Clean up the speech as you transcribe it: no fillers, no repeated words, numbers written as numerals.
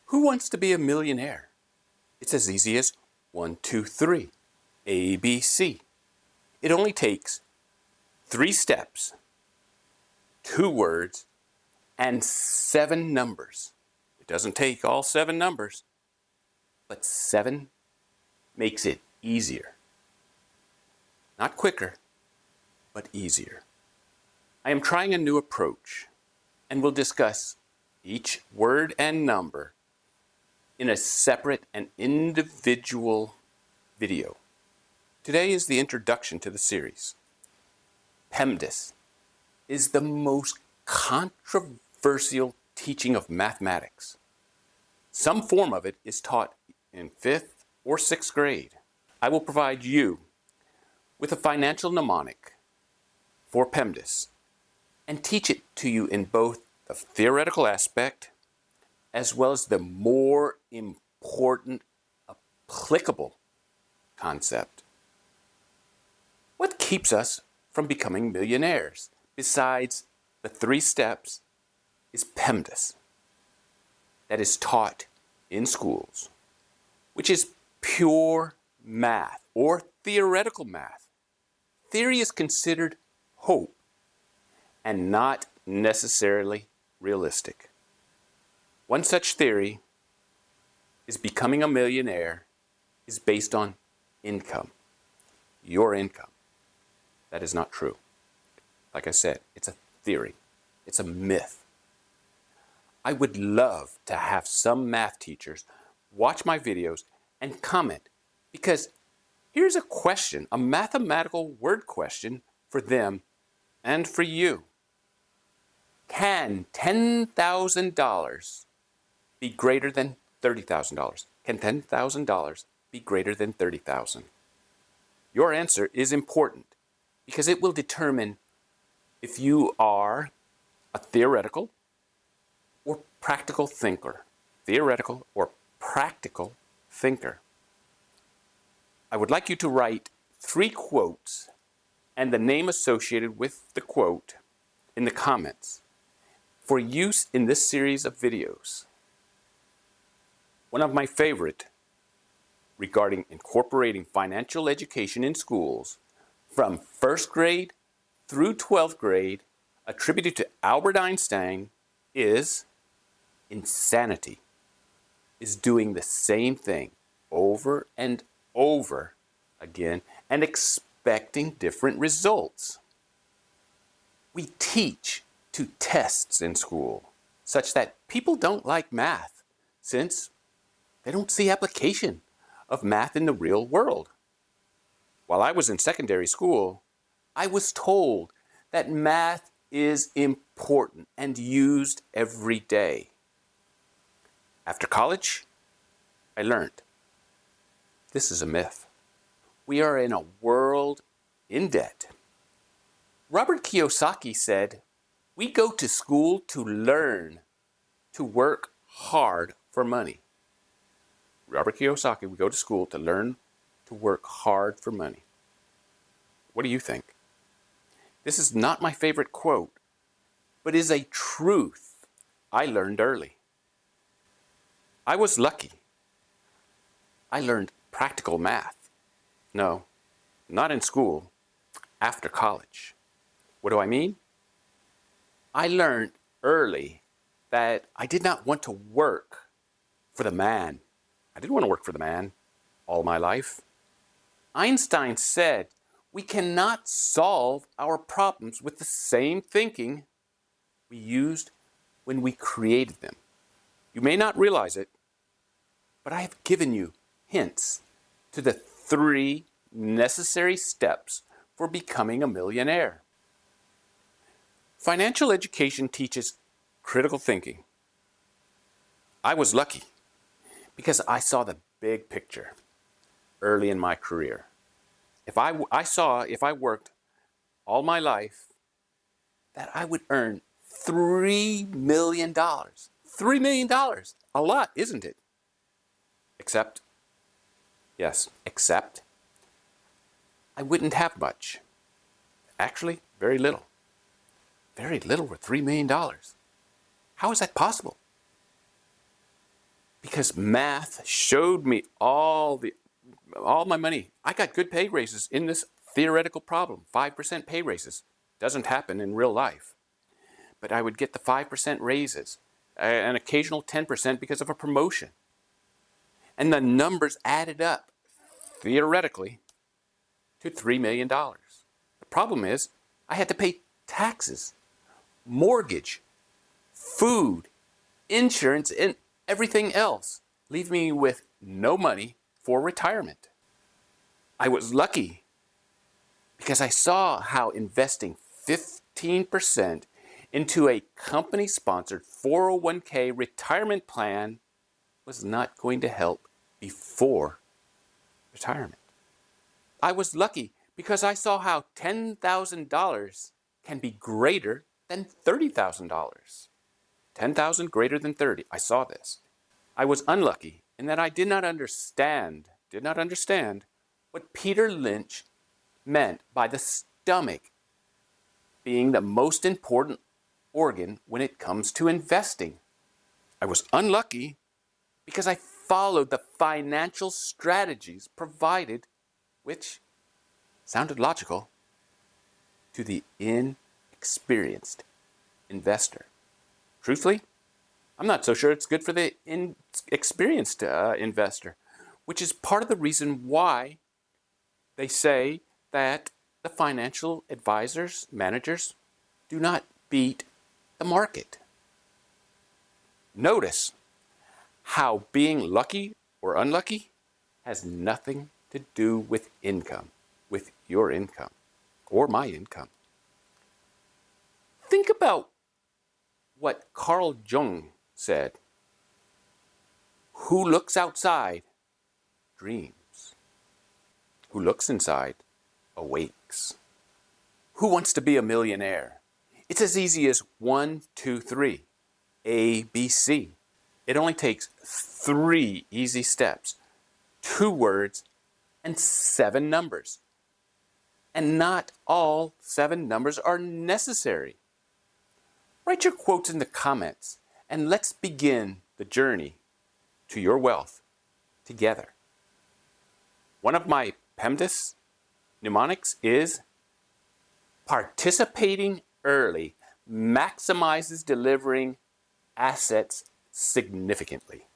Who wants to be a millionaire? It's as easy as 1, 2, 3, A, B, C. It only takes 3 steps, 2 words, and 7 numbers. It doesn't take all 7 numbers, but 7 makes it easier. Not quicker, but easier. I am trying a new approach, and we'll discuss each word and number in a separate and individual video. Today is the introduction to the series. PEMDAS is the most controversial teaching of mathematics. Some form of it is taught in 5th or 6th grade. I will provide you with a financial mnemonic for PEMDAS and teach it to you in both the theoretical aspect as well as the more important applicable concept. What keeps us from becoming millionaires besides the 3 steps is PEMDAS that is taught in schools, which is pure math or theoretical math. Theory is considered hope and not necessarily realistic. One such theory is becoming a millionaire is based on income, your income. That is not true. Like I said, it's a theory. It's a myth. I would love to have some math teachers watch my videos and comment, because here's a question, a mathematical word question for them and for you. Can $10,000 be greater than $30,000? Can $10,000 be greater than $30,000? Your answer is important because it will determine if you are a theoretical or practical thinker. Theoretical or practical thinker. I would like you to write 3 quotes and the name associated with the quote in the comments for use in this series of videos. One of my favorite regarding incorporating financial education in schools from 1st grade through 12th grade, attributed to Albert Einstein, is insanity is doing the same thing over and over again and expecting different results. We teach to tests in school such that people don't like math since they don't see application of math in the real world. While I was in secondary school, I was told that math is important and used every day. After college, I learned this is a myth. We are in a world in debt. Robert Kiyosaki said, "We go to school to learn, to work hard for money." Robert Kiyosaki, we go to school to learn, to work hard for money. What do you think? This is not my favorite quote, but is a truth I learned early. I was lucky. I learned practical math. No, not in school, after college. What do I mean? I learned early that I did not want to work for the man. I didn't want to work for the man all my life. Einstein said we cannot solve our problems with the same thinking we used when we created them. You may not realize it, but I have given you hints to the 3 necessary steps for becoming a millionaire. Financial education teaches critical thinking. I was lucky because I saw the big picture early in my career. If I worked all my life, that I would earn $3 million. $3 million. A lot, isn't it? Except I wouldn't have much. Actually, very little. Very little with $3 million. How is that possible? because math showed me all my money. I got good pay raises in this theoretical problem, 5% pay raises. Doesn't happen in real life. But I would get the 5% raises, an occasional 10% because of a promotion. And the numbers added up, theoretically, to $3 million. The problem is, I had to pay taxes, mortgage, food, insurance, and everything else, leaving me with no money for retirement. I was lucky because I saw how investing 15% into a company-sponsored 401k retirement plan was not going to help before retirement. I was lucky because I saw how $10,000 can be greater than $30,000. $10,000 greater than 30. I saw this. I was unlucky in that I did not understand what Peter Lynch meant by the stomach being the most important organ when it comes to investing. I was unlucky because I followed the financial strategies provided, which sounded logical, to the inexperienced investor. Truthfully, I'm not so sure it's good for the inexperienced investor, which is part of the reason why they say that the financial advisors, managers, do not beat the market. Notice how being lucky or unlucky has nothing to do with income, with your income or my income. Think about what Carl Jung said. Who looks outside dreams. Who looks inside awakes. Who wants to be a millionaire? It's as easy as 1, 2, 3, A, B, C. It only takes 3 easy steps, 2 words, and 7 numbers. And not all 7 numbers are necessary. Write your quotes in the comments, and let's begin the journey to your wealth together. One of my PEMDAS mnemonics is participating early maximizes delivering assets significantly.